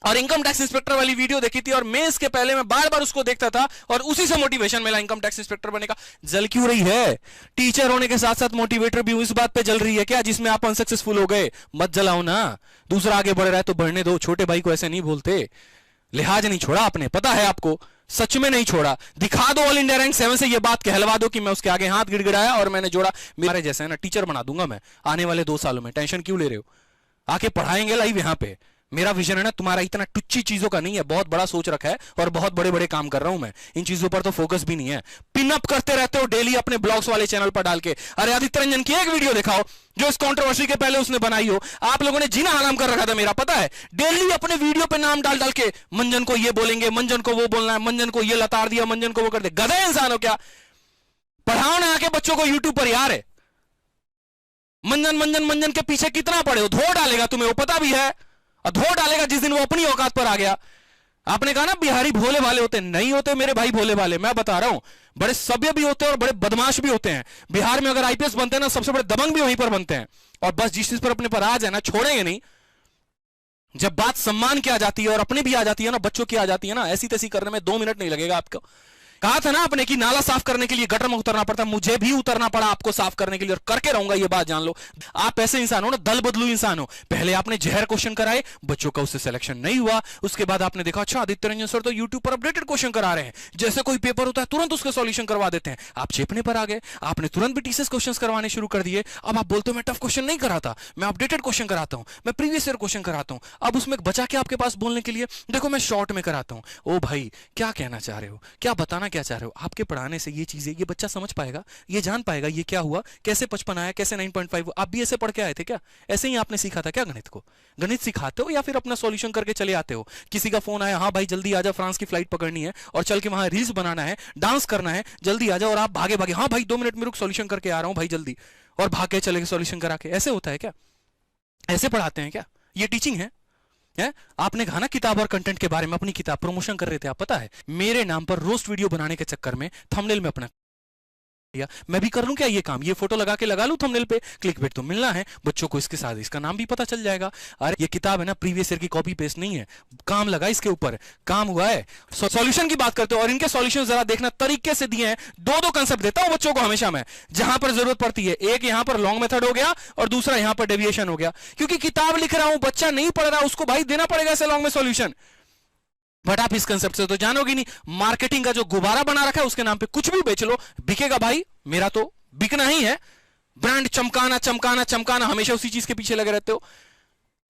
और इनकम टैक्स इंस्पेक्टर वाली वीडियो देखी थी, और मैं इसके पहले मैं बार बार उसको देखता था और उसी से मोटिवेशन मिला इनकम टैक्स इंस्पेक्टर बनने का। जल क्यों रही है? टीचर होने के साथ साथ मोटिवेटर भी इस बात पे जल रही है क्या जिसमें आप अनसक्सेसफुल हो गए? मत जलाओ ना, दूसरा आगे बढ़ रहा है तो बढ़ने दो। छोटे भाई को ऐसे नहीं बोलते। लिहाज नहीं छोड़ा आपने, पता है आपको, सच में नहीं छोड़ा। दिखा दो ऑल इंडिया रैंक 7 से ये बात कहलवा दो कि मैं उसके आगे हाथ गिड़गिड़ाया और मैंने जोड़ा। मेरे जैसे है ना टीचर बना दूंगा मैं आने वाले 2 सालों में, टेंशन क्यों ले रहे हो? आके पढ़ाएंगे लाइव यहां पे। मेरा विजन है ना तुम्हारा इतना टुच्ची चीजों का नहीं है, बहुत बड़ा सोच रखा है और बहुत बड़े बड़े काम कर रहा हूं मैं। इन चीजों पर तो फोकस भी नहीं है। पिन अप करते रहते हो डेली अपने ब्लॉग्स वाले चैनल पर डाल के। अरे आदित्य रंजन की एक वीडियो दिखाओ जो इस कंट्रोवर्सी के पहले उसने बनाई हो। आप लोगों ने जीना हराम कर रखा था मेरा, पता है। डेली अपने वीडियो पे नाम डाल डाल के मंजन को ये बोलेंगे, मंजन को वो बोलना है, मंजन को ये लताड़ दिया, मंजन को वो कर दे। गधे इंसान हो क्या? पढ़ाओ ना आके बच्चों को यूट्यूब पर यार। मंजन मंजन मंजन के पीछे कितना पड़े हो? धो डालेगा तुम्हें, वो पता भी है, और धो डालेगा जिस दिन वो अपनी औकात पर आ गया। आपने कहा ना बिहारी भोले भाले होते, नहीं होते मेरे भाई भोले भाले। मैं बता रहा हूं बड़े सभ्य भी होते हैं और बड़े बदमाश भी होते हैं। बिहार में अगर आईपीएस बनते हैं ना, सबसे बड़े दबंग भी वहीं पर बनते हैं। और बस जिस चीज पर अपने पर आ जाए ना, छोड़ेंगे नहीं। जब बात सम्मान की आ जाती है और अपने भी आ जाती है ना, बच्चों की आ जाती है ना, ऐसी तैसी करने में 2 मिनट नहीं लगेगा आपको। कहा था ना आपने कि नाला साफ करने के लिए गटर में उतरना पड़ता, मुझे भी उतरना पड़ा आपको साफ करने के लिए, और करके रहूंगा, ये बात जान लो। आप ऐसे इंसान हो ना, दल बदलू इंसान हो। पहले आपने जहर क्वेश्चन कराए, बच्चों का उससे सिलेक्शन नहीं हुआ। उसके बाद आपने देखा अच्छा आदित्य रंजन सर तो यूट्यूब पर अपडेटेड क्वेश्चन करा रहे हैं, जैसे कोई पेपर होता है तुरंत उसका सॉल्यूशन करवा देते हैं। आप चेपने पर आ गए, आपने तुरंत भी टीसीएस क्वेश्चन करवाने शुरू कर दिए। अब आप बोलते हो मैं टफ क्वेश्चन नहीं कराता, मैं अपडेटेड क्वेश्चन कराता हूं, मैं प्रीवियस ईयर क्वेश्चन कराता हूं। अब उसमें बचा के आपके पास बोलने के लिए देखो मैं शॉर्ट में कराता हूं। ओ भाई क्या कहना चाह रहे हो, क्या बताना क्या चाह रहे हो? आपके पढ़ाने से ये चीजें ये बच्चा समझ पाएगा, ये जान पाएगा ये क्या हुआ, कैसे 55 आया, कैसे 9.5। आप भी ऐसे पढ़ के आए थे क्या? ऐसे ही आपने सीखा था क्या गणित को? गणित सिखाते हो या फिर अपना सॉल्यूशन करके चले आते हो? किसी का फोन आया, हाँ भाई जल्दी आ जा, फ्रांस की फ्लाइट पकड़नी है और चल के वहां रील्स बनाना है, डांस करना है, जल्दी आ जाओ, और आप भागे भागे हाँ भाई 2 मिनट में रुक, सॉल्यूशन करके आ रहा हूं भाई जल्दी, और भाग के चले गए सॉल्यूशन करा के। ऐसे होता है क्या? ऐसे पढ़ाते हैं क्या? ये टीचिंग है? आपने कहा ना किताब और कंटेंट के बारे में, अपनी किताब प्रमोशन कर रहे थे आप, पता है मेरे नाम पर रोस्ट वीडियो बनाने के चक्कर में थंबनेल में अपना मैं भी कर लूं क्या ये काम, ये फोटो लगा के लगा लूं थंबनेल पे, क्लिकबेट तो मिलना है बच्चों को, इसके साथ इसका नाम भी पता चल जाएगा। अरे ये किताब है ना प्रीवियस ईयर की कॉपी पेस्ट नहीं है, काम लगा इसके ऊपर, काम हुआ है। सॉल्यूशन की बात करते हो और इनके सॉल्यूशन जरा देखना तरीके से दिए हैं। दो दो कंसेप्ट देता हूं बच्चों को हमेशा मैं, जहां पर जरूरत पड़ती है। एक यहां पर लॉन्ग मेथड हो गया और दूसरा यहां पर डेविएशन हो गया, क्योंकि किताब लिख रहा हूं, बच्चा नहीं पढ़ रहा, उसको भाई देना पड़ेगा ऐसे लॉन्ग में सॉल्यूशन। बट आप इस कंसेप्ट से तो जानोगे नहीं। मार्केटिंग का जो गुब्बारा बना रखा है उसके नाम पे कुछ भी बेच लो, बिकेगा भाई, मेरा तो बिकना ही है। ब्रांड चमकाना चमकाना चमकाना, हमेशा उसी चीज के पीछे लगे रहते हो।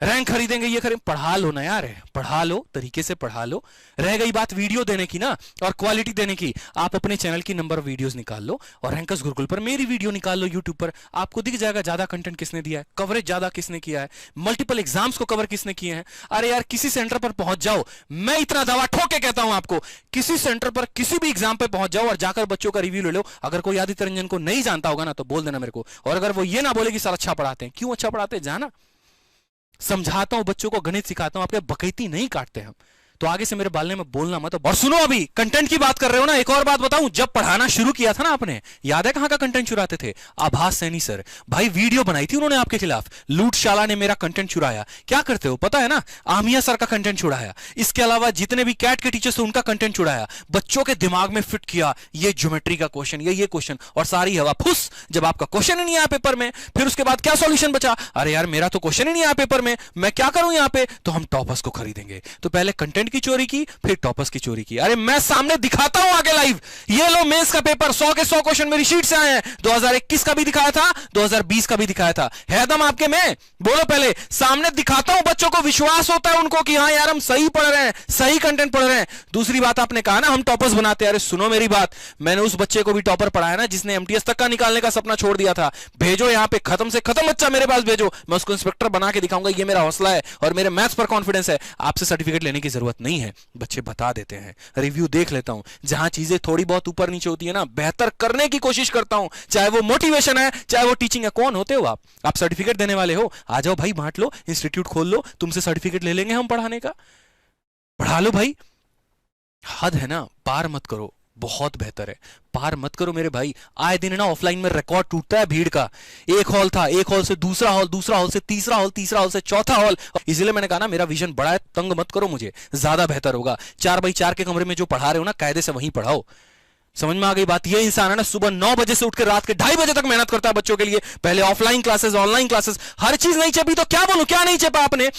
रैंक खरीदेंगे, ये खरीदेंगे, पढ़ा लो ना यार, पढ़ा लो, तरीके से पढ़ा लो। रह गई बात वीडियो देने की ना और क्वालिटी देने की, आप अपने चैनल की नंबर ऑफ वीडियोस निकाल लो और रैंकर्स गुरुकुल पर मेरी वीडियो निकाल लो यूट्यूब पर, आपको दिख जाएगा ज्यादा कंटेंट किसने दिया है, कवरेज ज्यादा किसने किया है, मल्टीपल एग्जाम्स को कवर किसने किए हैं। अरे यार किसी सेंटर पर पहुंच जाओ, मैं इतना दावा ठोक के कहता हूं आपको, किसी सेंटर पर किसी भी एग्जाम पर पहुंच जाओ और जाकर बच्चों का रिव्यू ले लो। अगर कोई आदित्य रंजन को नहीं जानता होगा ना तो बोल देना मेरे को, और अगर वो ये ना बोले कि सर अच्छा पढ़ाते हैं, क्यों अच्छा पढ़ाते हैं, जाना समझाता हूं बच्चों को, गणित सिखाता हूं, आपके बकैती नहीं काटते हम। तो आगे से मेरे बालने में बोलना मत। और सुनो, अभी कंटेंट की बात कर रहे हो ना, एक और बात बताऊं, जब पढ़ाना शुरू किया था ना आपने, याद है कहां का कंटेंट चुराते थे? आभास सैनी सर, भाई वीडियो बनाई थी उन्होंने आपके खिलाफ, लूटशाला ने मेरा कंटेंट चुराया। क्या करते हो पता है ना, आमिया सर का कंटेंट चुराया, इसके अलावा जितने भी कैट के टीचर्स थे उनका कंटेंट चुराया, बच्चों के दिमाग में फिट किया ये ज्योमेट्री का क्वेश्चन, ये क्वेश्चन, और सारी हवा फुस। जब आपका क्वेश्चन ही नहीं आया पेपर में, फिर उसके बाद क्या सॉल्यूशन बचा? अरे यार मेरा तो क्वेश्चन ही नहीं आया पेपर में, मैं क्या करूं यहां पे? तो हम टॉपर्स को खरीदेंगे। तो पहले कंटेंट की चोरी की, फिर टॉपर्स की चोरी की। अरे मैं सामने दिखाता हूं आगे लाइव, ये लो मेंस का पेपर, 100 के 100 क्वेश्चन मेरी शीट से आए हैं। 2021 का भी दिखाया था, 2020 का भी दिखाया था। है दम आपके में? बोलो पहले। सामने दिखाता हूं, बच्चों को विश्वास होता है उनको कि हां यार हम सही पढ़ रहे हैं, सही कंटेंट पढ़ रहे हैं। दूसरी बात आपने कहा ना हम टॉपर्स बनाते हैं, अरे सुनो मेरी बात, मैंने उस बच्चे को भी टॉपर पढ़ाया ना जिसने एमटीएस तक का निकालने का सपना छोड़ दिया था। भेजो यहां पे, खत्म से खत्म बच्चा मेरे पास भेजो, मैं उसको इंस्पेक्टर बना के दिखाऊंगा। ये मेरा हौसला है और मेरे मैथ्स पर कॉन्फिडेंस है। आपसे सर्टिफिकेट लेने की जरूरत नहीं है, बच्चे बता देते हैं, रिव्यू देख लेता हूं, जहां चीजें थोड़ी बहुत ऊपर नीचे होती है ना, बेहतर करने की कोशिश करता हूं, चाहे वो मोटिवेशन है चाहे वो टीचिंग है। कौन होते हो आप सर्टिफिकेट देने वाले हो? आ जाओ भाई, बांट लो, इंस्टीट्यूट खोल लो, तुमसे सर्टिफिकेट ले लेंगे हम पढ़ाने का, पढ़ा लो भाई। हद है ना, पार मत करो, बहुत बेहतर है, पार मत करो मेरे भाई। आए दिन ना ऑफलाइन में रिकॉर्ड टूटता है भीड़ का, एक हॉल था, एक हॉल से दूसरा हॉल, दूसरा हॉल से तीसरा हॉल, तीसरा हॉल से चौथा हॉल। इसलिए मैंने कहा ना मेरा विजन बड़ा है, तंग मत करो मुझे, ज्यादा बेहतर होगा। 4x4 के कमरे में जो पढ़ा रहे हो ना, कायदे से वहीं पढ़ाओ। समझ में आ गई बात? ये इंसान है ना सुबह 9 बजे से उठ के रात के 2:30 बजे तक मेहनत करता है बच्चों के लिए, पहले ऑफलाइन क्लासेस, ऑनलाइन क्लासेस, हर चीज नहीं चपी तो क्या बोलूं, क्या नहीं चपा आपने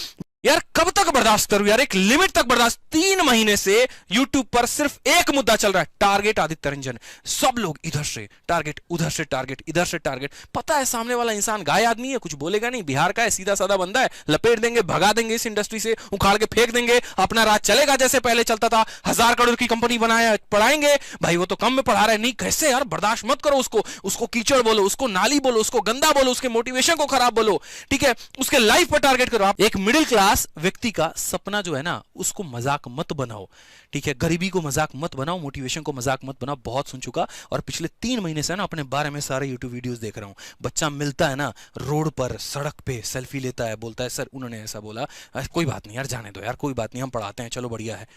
यार? कब तक बर्दाश्त करूं यार, एक लिमिट तक बर्दाश्त। 3 महीने से YouTube पर सिर्फ एक मुद्दा चल रहा है, टारगेट आदित्य रंजन। सब लोग इधर से टारगेट, उधर से टारगेट, इधर से टारगेट। पता है सामने वाला इंसान गाय आदमी है, कुछ बोलेगा नहीं, बिहार का है, सीधा साधा बंदा है, लपेट देंगे, भगा देंगे इस इंडस्ट्री से, उखाड़ के फेंक देंगे, अपना राज चलेगा जैसे पहले चलता था। 1000 करोड़ की कंपनी बनाया, पढ़ाएंगे भाई, वो तो कम में पढ़ा रहा है। नहीं कैसे यार, बर्दाश्त मत करो उसको कीचड़ बोलो, उसको नाली बोलो, उसको गंदा बोलो, उसके मोटिवेशन को खराब बोलो, ठीक है, उसके लाइफ पर टारगेट करो। आप एक मिडिल क्लास व्यक्ति का सपना जो है ना, उसको मजाक मत बनाओ, ठीक है, गरीबी को मजाक मत बनाओ, मोटिवेशन को मजाक मत बनाओ। बहुत सुन चुका और पिछले 3 महीने से ना अपने बारे में सारे यूट्यूब वीडियोस देख रहा हूं। बच्चा मिलता है ना रोड पर, सड़क पे सेल्फी लेता है, बोलता है सर उन्होंने ऐसा बोला। कोई बात नहीं यार, जाने दो यार, कोई बात नहीं, हम पढ़ाते हैं, चलो बढ़िया है।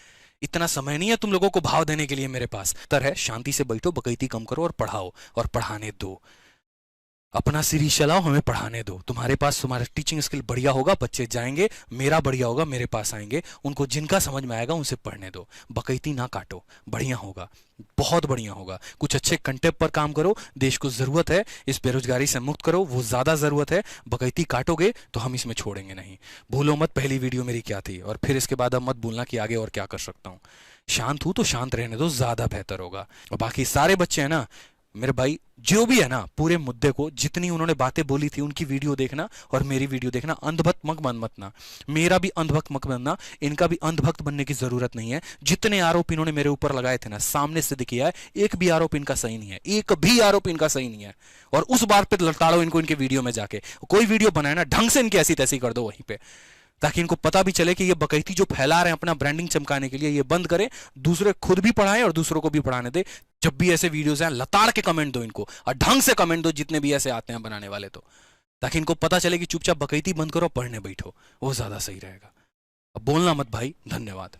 इतना समय नहीं है तुम लोगों को भाव देने के लिए मेरे पास। तर है, शांति से बैठो, बकैती कम करो और पढ़ाओ और पढ़ाने दो। अपना सीरीज चलाओ, हमें पढ़ाने दो। तुम्हारे पास तुम्हारा टीचिंग स्किल बढ़िया होगा, बच्चे जाएंगे, मेरा बढ़िया होगा, मेरे पास आएंगे, उनको जिनका समझ में आएगा उनसे पढ़ने दो। बकैती ना काटो, बढ़िया होगा, बहुत बढ़िया होगा। कुछ अच्छे कंटेंट पर काम करो, देश को जरूरत है, इस बेरोजगारी से मुक्त करो, वो ज्यादा जरूरत है। बकैती काटोगे तो हम इसमें छोड़ेंगे नहीं। भूलो मत पहली वीडियो मेरी क्या थी, और फिर इसके बाद अब मत भूलना कि आगे और क्या कर सकता हूं। शांत हूं तो शांत रहने दो, ज्यादा बेहतर होगा। और बाकी सारे बच्चे हैं ना मेरे भाई, जो भी है ना, पूरे मुद्दे को जितनी उन्होंने बातें बोली थी उनकी वीडियो देखना और मेरी वीडियो देखना। अंधभक्त मत बनना, मेरा भी अंधभक्त मत बनना, इनका भी अंधभक्त बनने की जरूरत नहीं है। जितने आरोप इन्होंने मेरे ऊपर लगाए थे ना, सामने से किया है, एक भी आरोप इनका सही नहीं है, एक भी आरोप इनका सही नहीं है। और उस बात पे लड़ताड़ो इनको इनके वीडियो में जाके। कोई वीडियो बनाए ना ढंग से इनकी ऐसी तैसी कर दो वहीं पे, ताकि इनको पता भी चले कि ये बकैती जो फैला रहे हैं अपना ब्रांडिंग चमकाने के लिए, ये बंद करें, दूसरे खुद भी पढ़ाएं और दूसरों को भी पढ़ाने दे। जब भी ऐसे वीडियोस हैं लताड़ के कमेंट दो इनको, और ढंग से कमेंट दो जितने भी ऐसे आते हैं बनाने वाले, तो ताकि इनको पता चले कि चुपचाप बकैती बंद करो, पढ़ने बैठो, वो ज्यादा सही रहेगा। अब बोलना मत भाई। धन्यवाद।